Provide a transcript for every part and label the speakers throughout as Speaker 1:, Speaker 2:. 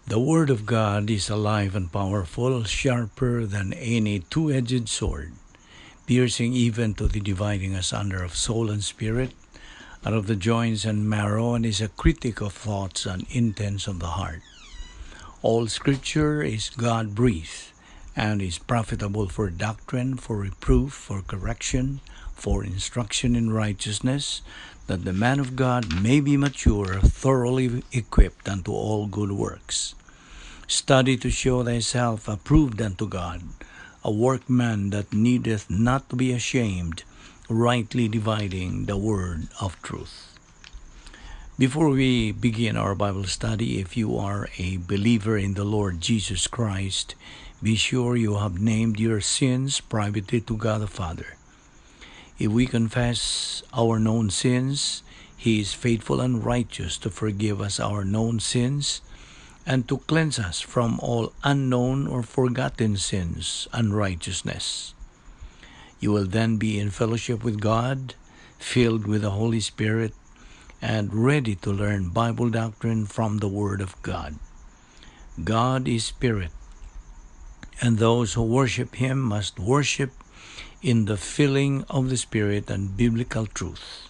Speaker 1: The Word of God is alive and powerful, sharper than any two-edged sword, piercing even to the dividing asunder of soul and spirit, out of the joints and marrow, and is a critic of thoughts and intents of the heart. All Scripture is God-breathed, and is profitable for doctrine, for reproof, for correction, for instruction in righteousness, that the man of God may be mature, thoroughly equipped unto all good works. Study to show thyself approved unto God, a workman that needeth not to be ashamed, rightly dividing the word of truth. Before we begin our Bible study, if you are a believer in the Lord Jesus Christ, be sure you have named your sins privately to God the Father. If we confess our known sins, He is faithful and righteous to forgive us our known sins and to cleanse us from all unknown or forgotten sins and unrighteousness. You will then be in fellowship with God, filled with the Holy Spirit, and ready to learn Bible doctrine from the Word of God. God is Spirit, and those who worship Him must worship in the filling of the Spirit and biblical truth.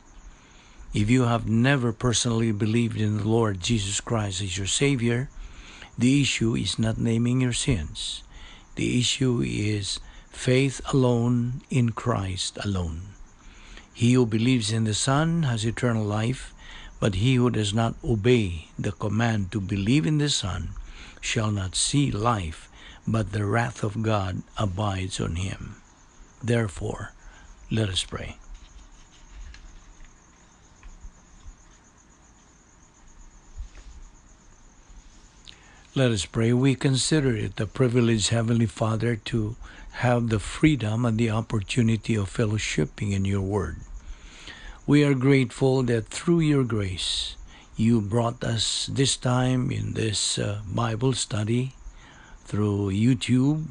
Speaker 1: If you have never personally believed in the Lord Jesus Christ as your Savior, the issue is not naming your sins. The issue is faith alone in Christ alone. He who believes in the Son has eternal life, but he who does not obey the command to believe in the Son shall not see life, but the wrath of God abides on him. Therefore, let us pray. Let us pray. We consider it a privilege, Heavenly Father, to have the freedom and the opportunity of fellowshipping in your word. We are grateful that through your grace, you brought us this time in this Bible study through YouTube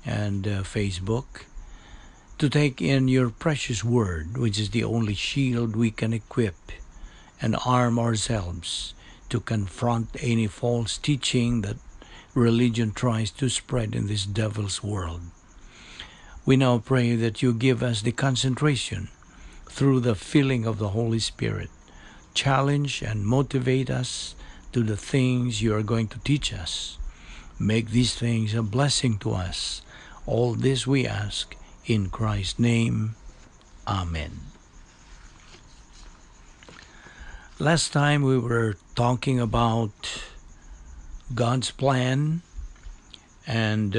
Speaker 1: and Facebook to take in your precious word, which is the only shield we can equip and arm ourselves to confront any false teaching that religion tries to spread in this devil's world. We now pray that you give us the concentration through the filling of the Holy Spirit. Challenge and motivate us to the things you are going to teach us. Make these things a blessing to us. All this we ask in Christ's name. Amen. Last time we were talking about God's plan, and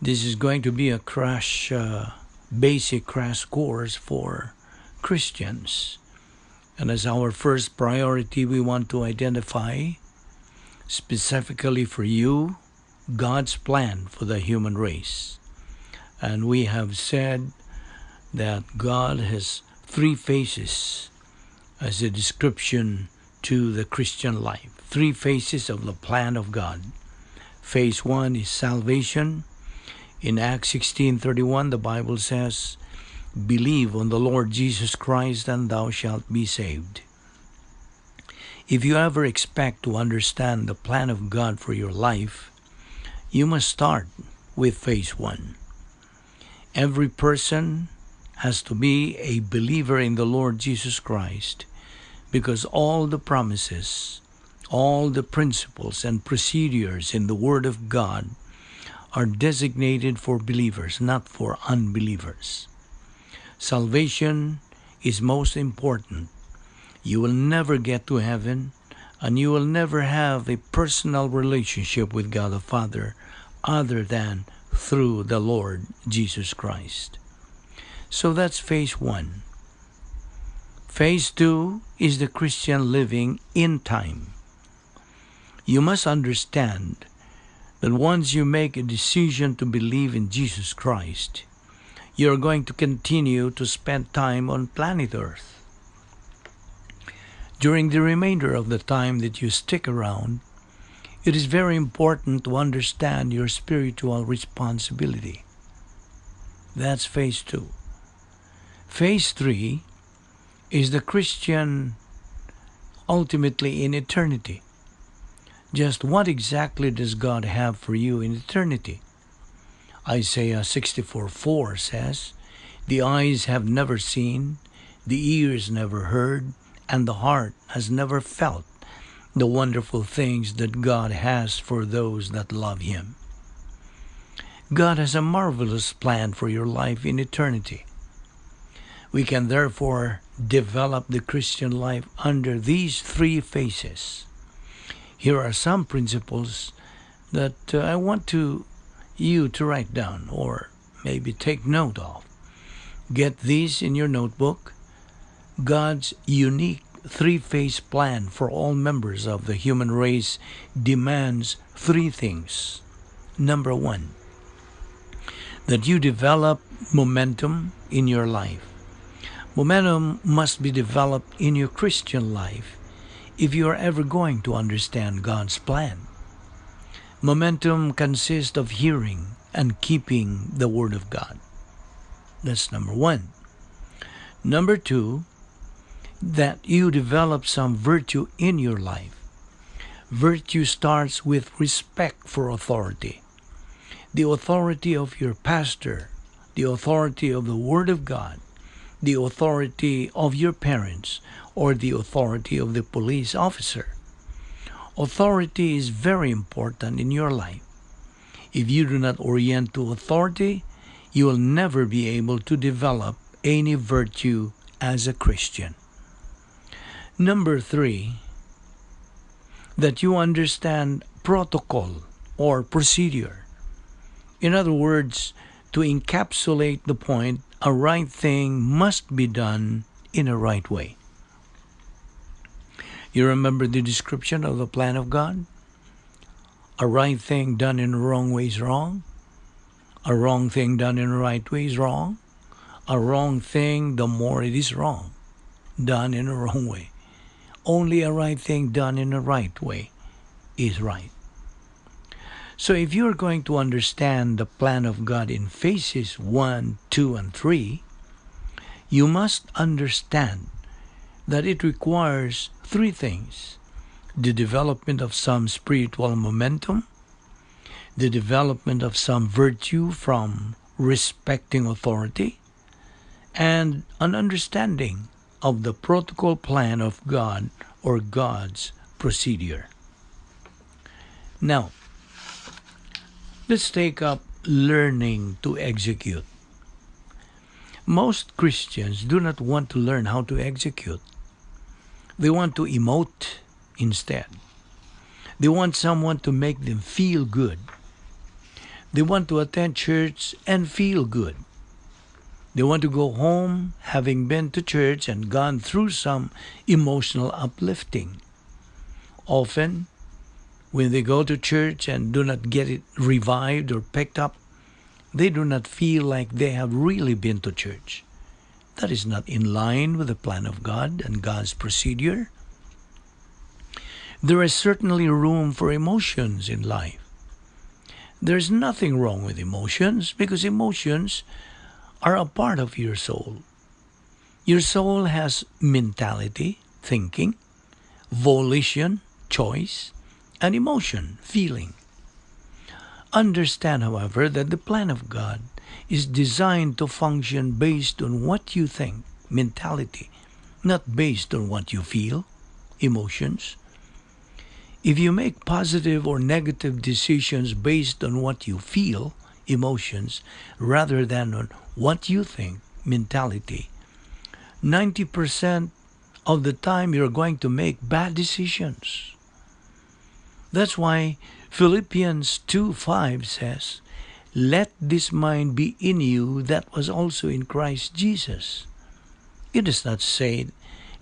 Speaker 1: this is going to be a basic crash course for Christians. And as our first priority, we want to identify specifically for you God's plan for the human race. And we have said that God has three phases as a description to the Christian life. Three phases of the plan of God. Phase 1 is salvation. In Acts 16:31, the Bible says, "Believe on the Lord Jesus Christ, and thou shalt be saved." If you ever expect to understand the plan of God for your life, you must start with phase 1. Every person has to be a believer in the Lord Jesus Christ, because all the promises, all the principles and procedures in the Word of God are designated for believers, not for unbelievers. Salvation is most important. You will never get to heaven, and you will never have a personal relationship with God the Father other than through the Lord Jesus Christ. So that's phase 1. Phase 2 is the Christian living in time. You must understand that once you make a decision to believe in Jesus Christ, you're going to continue to spend time on planet Earth. During the remainder of the time that you stick around, it is very important to understand your spiritual responsibility. That's phase 2. Phase 3 is the Christian ultimately in eternity. Just what exactly does God have for you in eternity? Isaiah 64:4 says, "The eyes have never seen, the ears never heard, and the heart has never felt the wonderful things that God has for those that love Him." God has a marvelous plan for your life in eternity. We can therefore develop the Christian life under these three phases. Here are some principles that I want you to write down or maybe take note of. Get these in your notebook. God's unique three-phase plan for all members of the human race demands three things. Number one, that you develop momentum in your life. Momentum must be developed in your Christian life if you are ever going to understand God's plan. Momentum consists of hearing and keeping the Word of God. That's number one. Number two, that you develop some virtue in your life. Virtue starts with respect for authority. The authority of your pastor, the authority of the Word of God, the authority of your parents, or the authority of the police officer. Authority is very important in your life. If you do not orient to authority, you will never be able to develop any virtue as a Christian. Number three, that you understand protocol or procedure. In other words, to encapsulate the point, a right thing must be done in a right way. You remember the description of the plan of God? A right thing done in the wrong way is wrong. A wrong thing done in the right way is wrong. A wrong thing, the more it is wrong, done in the wrong way. Only a right thing done in the right way is right. So if you're going to understand the plan of God in phases 1, 2, and 3, you must understand that it requires three things: the development of some spiritual momentum, the development of some virtue from respecting authority, and an understanding of the protocol plan of God or God's procedure. Now, let's take up learning to execute. Most Christians do not want to learn how to execute. They want to emote instead. They want someone to make them feel good. They want to attend church and feel good. They want to go home having been to church and gone through some emotional uplifting. Often, when they go to church and do not get it revived or picked up, they do not feel like they have really been to church. That is not in line with the plan of God and God's procedure. There is certainly room for emotions in life. There's nothing wrong with emotions because emotions are a part of your soul. Your soul has mentality, thinking, volition, choice, and emotion, feeling. Understand, however, that the plan of God is designed to function based on what you think, mentality, not based on what you feel, emotions. If you make positive or negative decisions based on what you feel, emotions, rather than on what you think, mentality, 90% of the time you're going to make bad decisions. That's why Philippians 2:5 says, "Let this mind be in you that was also in Christ Jesus." It does not say,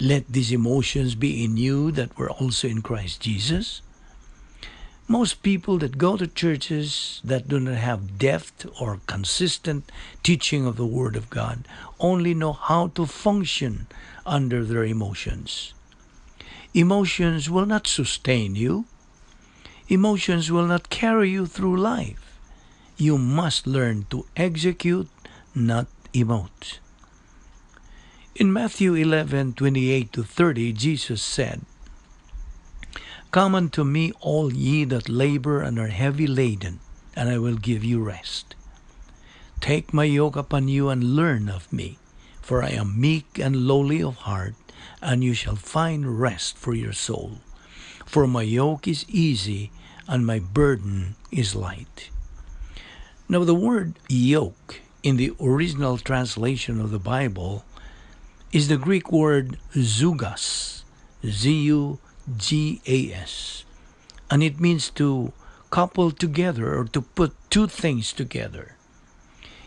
Speaker 1: "Let these emotions be in you that were also in Christ Jesus." Most people that go to churches that do not have depth or consistent teaching of the Word of God only know how to function under their emotions. Emotions will not sustain you. Emotions will not carry you through life. You must learn to execute, not emote. In Matthew 11:28-30, Jesus said, Come unto me, all ye that labor and are heavy laden, and I will give you rest. Take my yoke upon you and learn of me, for I am meek and lowly of heart, and you shall find rest for your soul. For my yoke is easy, and my burden is light. Now the word yoke in the original translation of the Bible is the Greek word zugas, Z-U-G-A-S, and it means to couple together or to put two things together.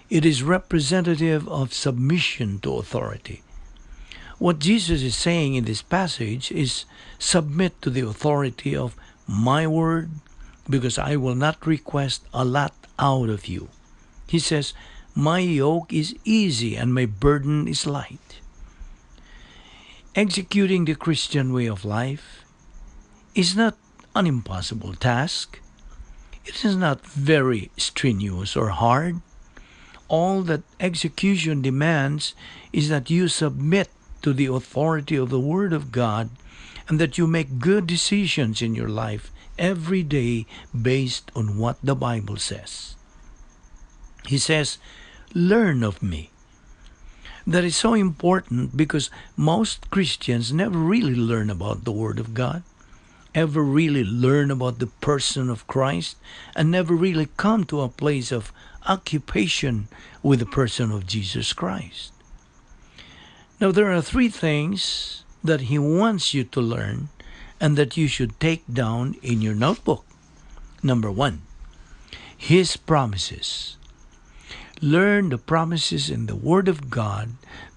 Speaker 1: It is representative of submission to authority. What Jesus is saying in this passage is submit to the authority of my word, because I will not request a lot out of you. He says, my yoke is easy and my burden is light. Executing the Christian way of life is not an impossible task. It is not very strenuous or hard. All that execution demands is that you submit to the authority of the Word of God and that you make good decisions in your life every day based on what the Bible says. He says, learn of me. That is so important because most Christians never really learn about the Word of God, ever really learn about the person of Christ, and never really come to a place of occupation with the person of Jesus Christ. Now, there are three things that He wants you to learn and that you should take down in your notebook. Number one, His promises. Learn the promises in the Word of God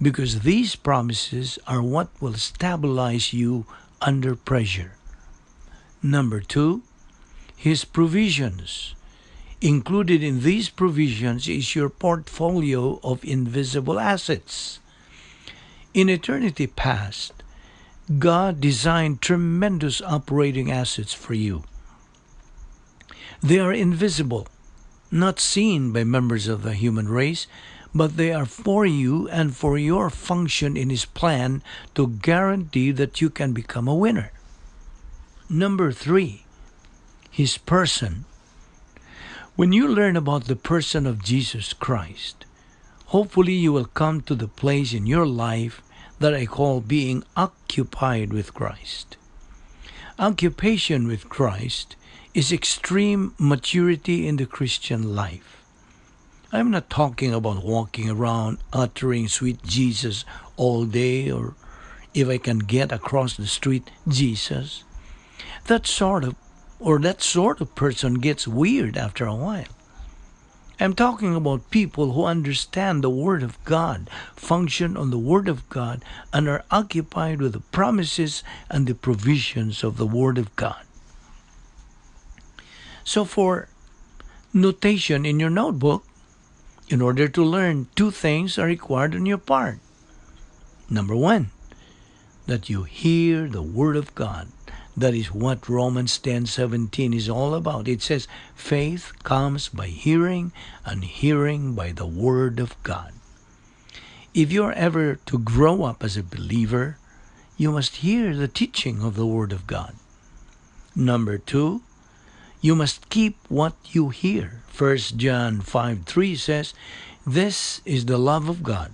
Speaker 1: because these promises are what will stabilize you under pressure. Number two, His provisions. Included in these provisions is your portfolio of invisible assets. In eternity past, God designed tremendous operating assets for you. They are invisible, not seen by members of the human race, but they are for you and for your function in His plan to guarantee that you can become a winner. Number three, His person. When you learn about the person of Jesus Christ, hopefully you will come to the place in your life that I call being occupied with Christ. Occupation with Christ is extreme maturity in the Christian life. I'm not talking about walking around uttering sweet Jesus all day, or if I can get across the street, Jesus. That sort of person gets weird after a while. I'm talking about people who understand the Word of God, function on the Word of God, and are occupied with the promises and the provisions of the Word of God. So for notation in your notebook, in order to learn, two things are required on your part. Number one, that you hear the Word of God. That is what Romans 10:17 is all about. It says, faith comes by hearing, and hearing by the Word of God. If you are ever to grow up as a believer, you must hear the teaching of the Word of God. Number two, you must keep what you hear. 1 John 5:3 says, this is the love of God,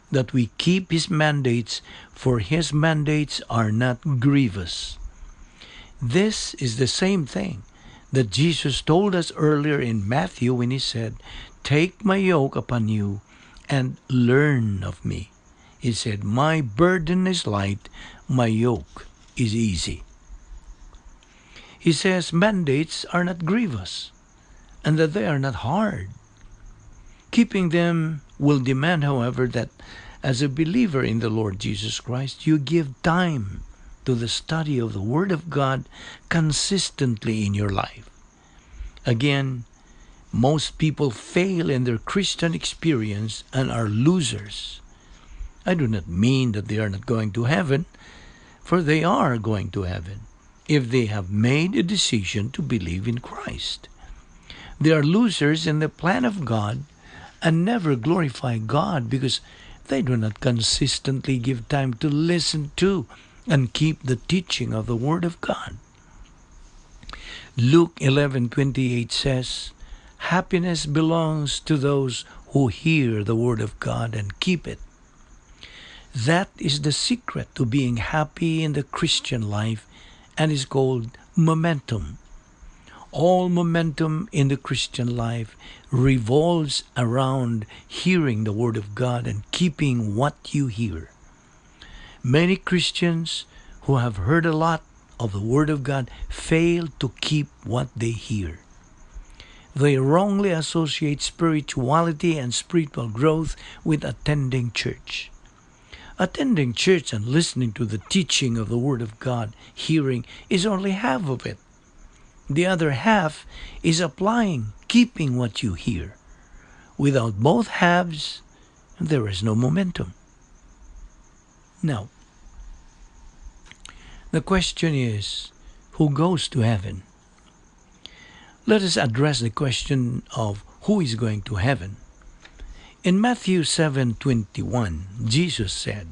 Speaker 1: that we keep His mandates, for His mandates are not grievous. This is the same thing that Jesus told us earlier in Matthew when He said, take my yoke upon you and learn of me. He said, my burden is light, my yoke is easy. He says mandates are not grievous and that they are not hard. Keeping them will demand, however, that as a believer in the Lord Jesus Christ, you give time to the study of the Word of God consistently in your life. Again, most people fail in their Christian experience and are losers. I do not mean that they are not going to heaven, for they are going to heaven if they have made a decision to believe in Christ. They are losers in the plan of God and never glorify God because they do not consistently give time to listen to and keep the teaching of the Word of God. Luke 11:28 says, happiness belongs to those who hear the word of God and keep it. That is the secret to being happy in the Christian life and is called momentum. All momentum in the Christian life revolves around hearing the Word of God and keeping what you hear. Many Christians who have heard a lot of the Word of God fail to keep what they hear. They wrongly associate spirituality and spiritual growth with attending church. Attending church and listening to the teaching of the Word of God, hearing, is only half of it. The other half is applying, keeping what you hear. Without both halves, there is no momentum. Now, the question is, who goes to heaven? Let us address the question of who is going to heaven. In Matthew 7:21, Jesus said,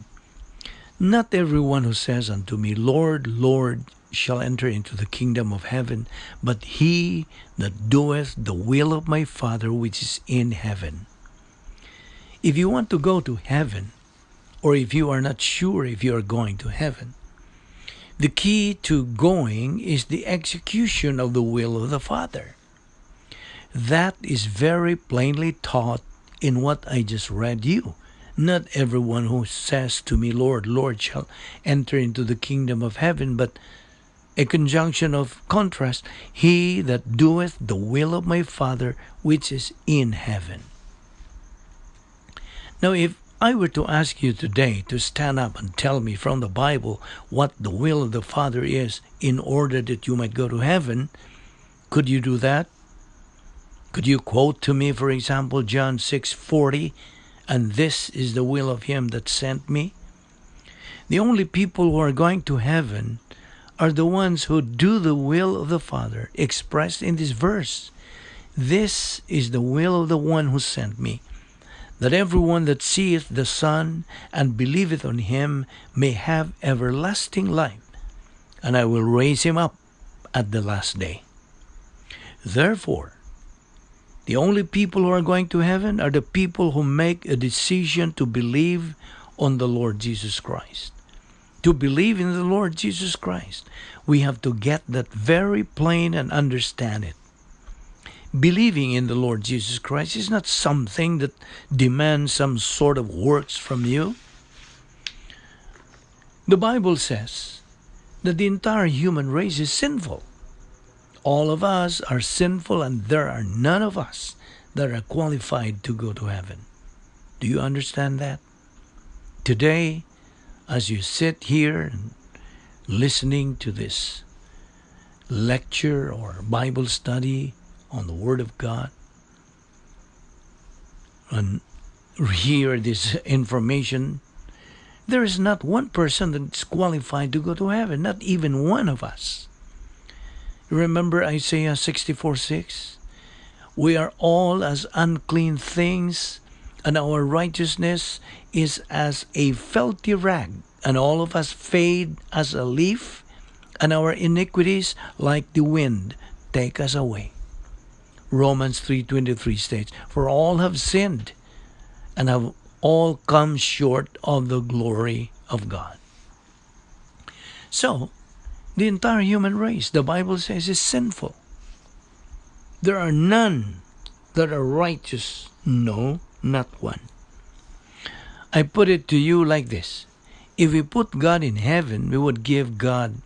Speaker 1: not everyone who says unto me, Lord, Lord, shall enter into the kingdom of heaven, but he that doeth the will of my Father which is in heaven. If you want to go to heaven, or if you are not sure if you are going to heaven, the key to going is the execution of the will of the Father. That is very plainly taught in what I just read you. Not everyone who says to me, Lord, Lord, shall enter into the kingdom of heaven, but a conjunction of contrast, he that doeth the will of my Father which is in heaven. Now, if I were to ask you today to stand up and tell me from the Bible what the will of the Father is in order that you might go to heaven, could you do that? Could you quote to me, for example, John 6:40, and this is the will of him that sent me? The only people who are going to heaven are the ones who do the will of the Father expressed in this verse. This is the will of the one who sent me, that everyone that seeth the Son and believeth on him may have everlasting life, and I will raise him up at the last day. Therefore, the only people who are going to heaven are the people who make a decision to believe on the Lord Jesus Christ. To believe in the Lord Jesus Christ, we have to get that very plain and understand it. Believing in the Lord Jesus Christ is not something that demands some sort of works from you. The Bible says that the entire human race is sinful. All of us are sinful, and there are none of us that are qualified to go to heaven. Do you understand that? Today, as you sit here and listening to this lecture or Bible study on the Word of God, and hear this information, there is not one person that's qualified to go to heaven, not even one of us. Remember Isaiah 64:6? We are all as unclean things, and our righteousness is as a filthy rag, and all of us fade as a leaf, and our iniquities like the wind take us away. Romans 3:23 states, for all have sinned and have all come short of the glory of God. So, the entire human race, the Bible says, is sinful. There are none that are righteous. No, not one. I put it to you like this. If we put God in heaven, we would give God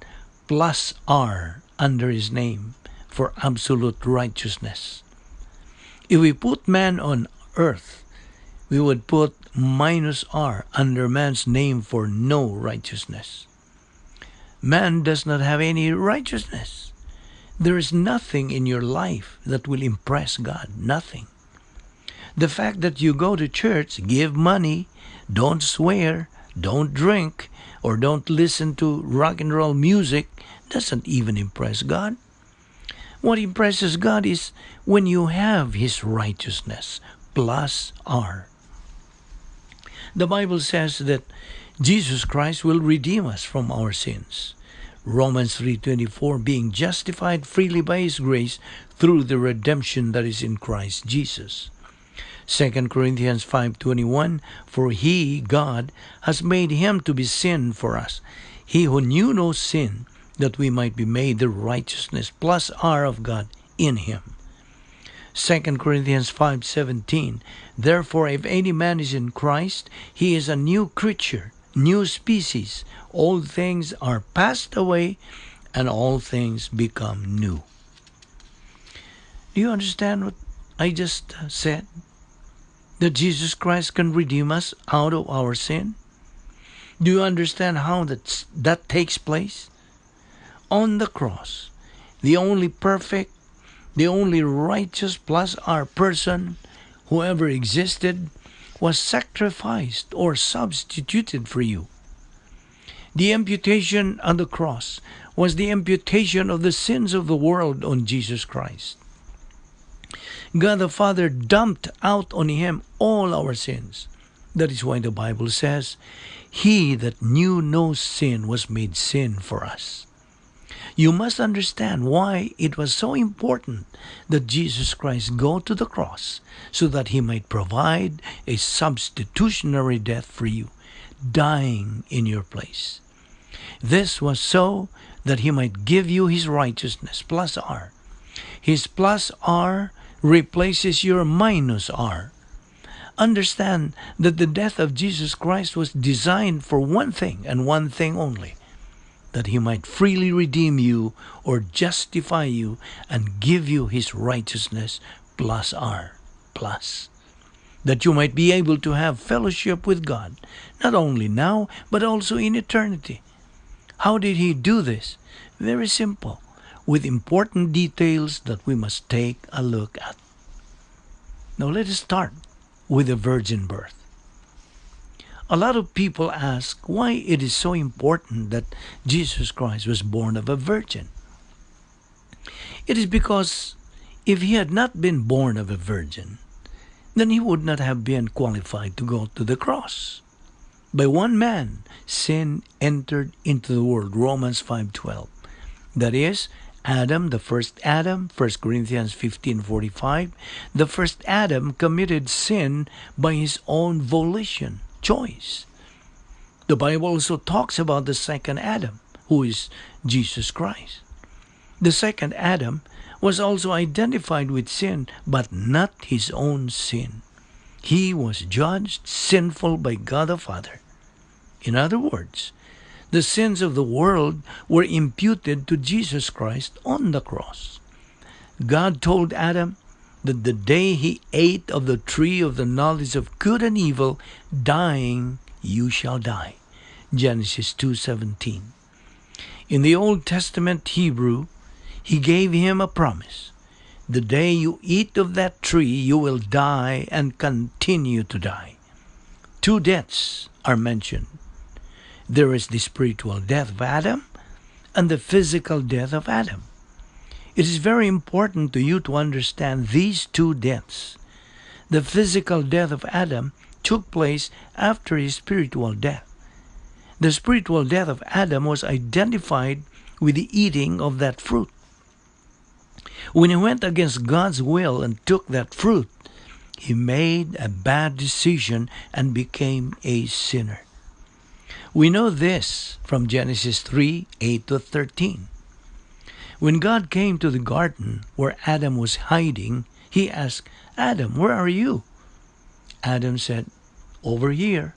Speaker 1: plus R under his name for absolute righteousness. If we put man on earth, we would put minus R under man's name for no righteousness. Man does not have any righteousness. There is nothing in your life that will impress God. Nothing. The fact that you go to church, give money, don't swear, don't drink, or don't listen to rock and roll music doesn't even impress God. What impresses God is when you have his righteousness plus R. The Bible says that Jesus Christ will redeem us from our sins. Romans 3:24, being justified freely by His grace through the redemption that is in Christ Jesus. 2 Corinthians 5:21, for He, God, has made Him to be sin for us, He who knew no sin, that we might be made the righteousness plus are of God in Him. 2 Corinthians 5:17, therefore if any man is in Christ, he is a new creature, new species. Old things are passed away, and all things become new. Do you understand what I just said? That Jesus Christ can redeem us out of our sin? Do you understand how that takes place? On the cross, the only perfect, the only righteous plus our person who ever existed was sacrificed or substituted for you. The imputation on the cross was the imputation of the sins of the world on Jesus Christ. God the Father dumped out on Him all our sins. That is why the Bible says, He that knew no sin was made sin for us. You must understand why it was so important that Jesus Christ go to the cross so that He might provide a substitutionary death for you, dying in your place. This was so that He might give you His righteousness plus R. His plus R replaces your minus R. Understand that the death of Jesus Christ was designed for one thing and one thing only, that He might freely redeem you or justify you and give you His righteousness plus R, plus. That you might be able to have fellowship with God, not only now, but also in eternity. How did He do this? Very simple, with important details that we must take a look at. Now let us start with the virgin birth. A lot of people ask why it is so important that Jesus Christ was born of a virgin. It is because if He had not been born of a virgin, then He would not have been qualified to go to the cross. By one man, sin entered into the world, Romans 5:12. That is, Adam, the first Adam, 1 Corinthians 15:45, the first Adam committed sin by his own volition, choice. The Bible also talks about the second Adam, who is Jesus Christ. The second Adam was also identified with sin, but not his own sin. He was judged sinful by God the Father. In other words, the sins of the world were imputed to Jesus Christ on the cross. God told Adam that the day he ate of the tree of the knowledge of good and evil, dying, you shall die. Genesis 2:17. In the Old Testament Hebrew, He gave him a promise. The day you eat of that tree, you will die and continue to die. Two deaths are mentioned. There is the spiritual death of Adam and the physical death of Adam. It is very important to you to understand these two deaths. The physical death of Adam took place after his spiritual death. The spiritual death of Adam was identified with the eating of that fruit. When he went against God's will and took that fruit, he made a bad decision and became a sinner. We know this from Genesis 3:8-13. When God came to the garden where Adam was hiding, He asked, Adam, where are you? Adam said, over here.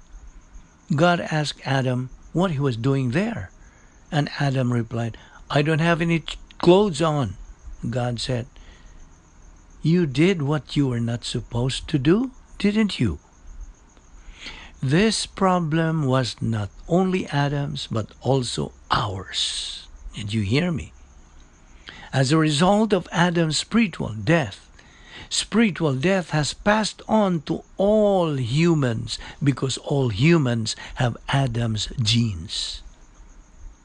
Speaker 1: God asked Adam what he was doing there. And Adam replied, I don't have any clothes on. God said, you did what you were not supposed to do, didn't you? This problem was not only Adam's, but also ours. Did you hear me? As a result of Adam's spiritual death has passed on to all humans because all humans have Adam's genes.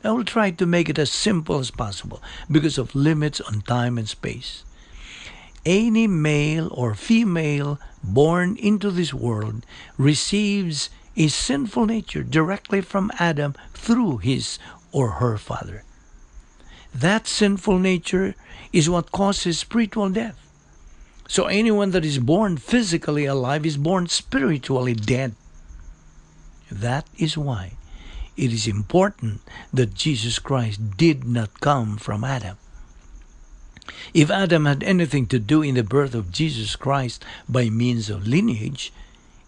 Speaker 1: I will try to make it as simple as possible because of limits on time and space. Any male or female born into this world receives a sinful nature directly from Adam through his or her father. That sinful nature is what causes spiritual death. So anyone that is born physically alive is born spiritually dead. That is why it is important that Jesus Christ did not come from Adam. If Adam had anything to do in the birth of Jesus Christ by means of lineage,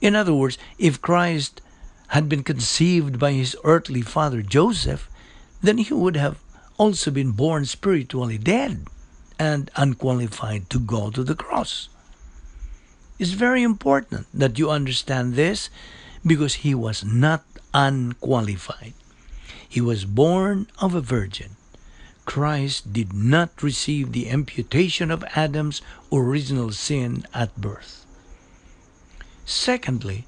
Speaker 1: in other words, if Christ had been conceived by his earthly father Joseph, then he would have also been born spiritually dead and unqualified to go to the cross. It's very important that you understand this because he was not unqualified. He was born of a virgin. Christ did not receive the imputation of Adam's original sin at birth. Secondly,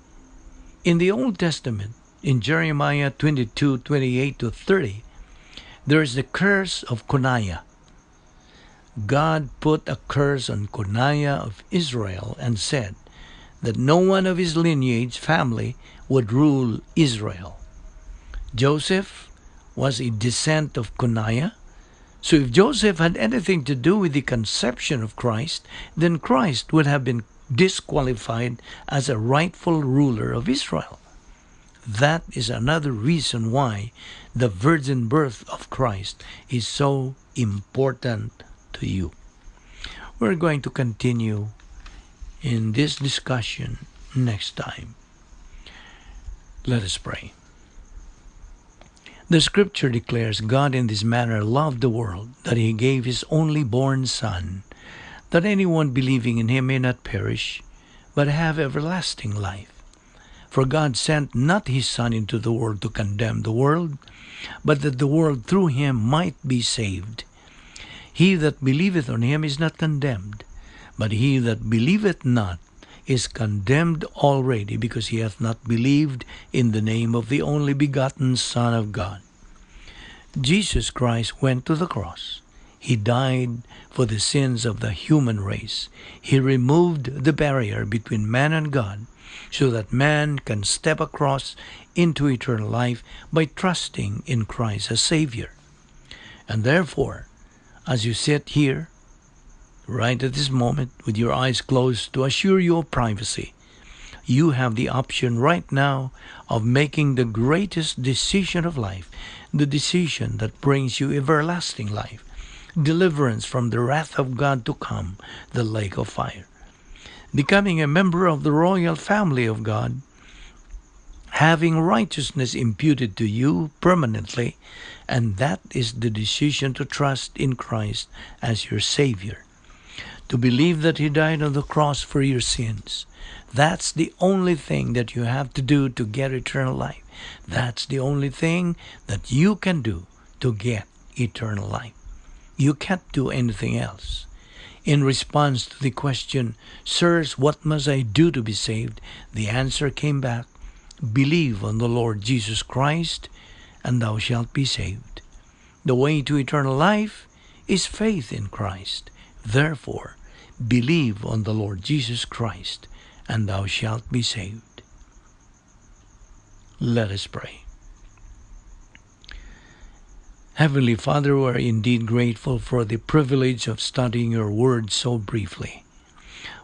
Speaker 1: in the Old Testament, in Jeremiah 22:28-30, there is the curse of Coniah. God put a curse on Coniah of Israel and said that no one of his lineage family would rule Israel. Joseph was a descent of Coniah, so if Joseph had anything to do with the conception of Christ, then Christ would have been disqualified as a rightful ruler of Israel. That is another reason why the virgin birth of Christ is so important to you. We're going to continue in this discussion next time. Let us pray. The scripture declares God in this manner loved the world, that he gave his only born Son, that anyone believing in him may not perish, but have everlasting life. For God sent not his Son into the world to condemn the world, but that the world through him might be saved. He that believeth on him is not condemned, but he that believeth not is condemned already, because he hath not believed in the name of the only begotten Son of God. Jesus Christ went to the cross. He died for the sins of the human race. He removed the barrier between man and God, so that man can step across into eternal life by trusting in Christ as Savior. And therefore, as you sit here, right at this moment, with your eyes closed to assure you of privacy, you have the option right now of making the greatest decision of life, the decision that brings you everlasting life, deliverance from the wrath of God to come, the lake of fire. Becoming a member of the royal family of God, having righteousness imputed to you permanently, and that is the decision to trust in Christ as your Savior, to believe that he died on the cross for your sins. That's the only thing that you have to do to get eternal life. That's the only thing that you can do to get eternal life. You can't do anything else. In response to the question, "Sirs, what must I do to be saved?" the answer came back, "Believe on the Lord Jesus Christ, and thou shalt be saved." The way to eternal life is faith in Christ. Therefore, believe on the Lord Jesus Christ, and thou shalt be saved. Let us pray. Heavenly Father, we are indeed grateful for the privilege of studying your word so briefly.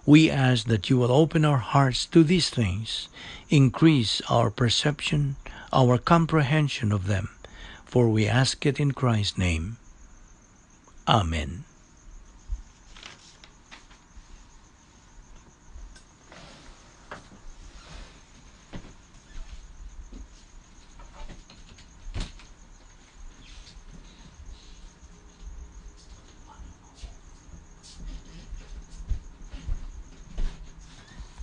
Speaker 1: We ask that you will open our hearts to these things, increase our perception, our comprehension of them, for we ask it in Christ's name. Amen.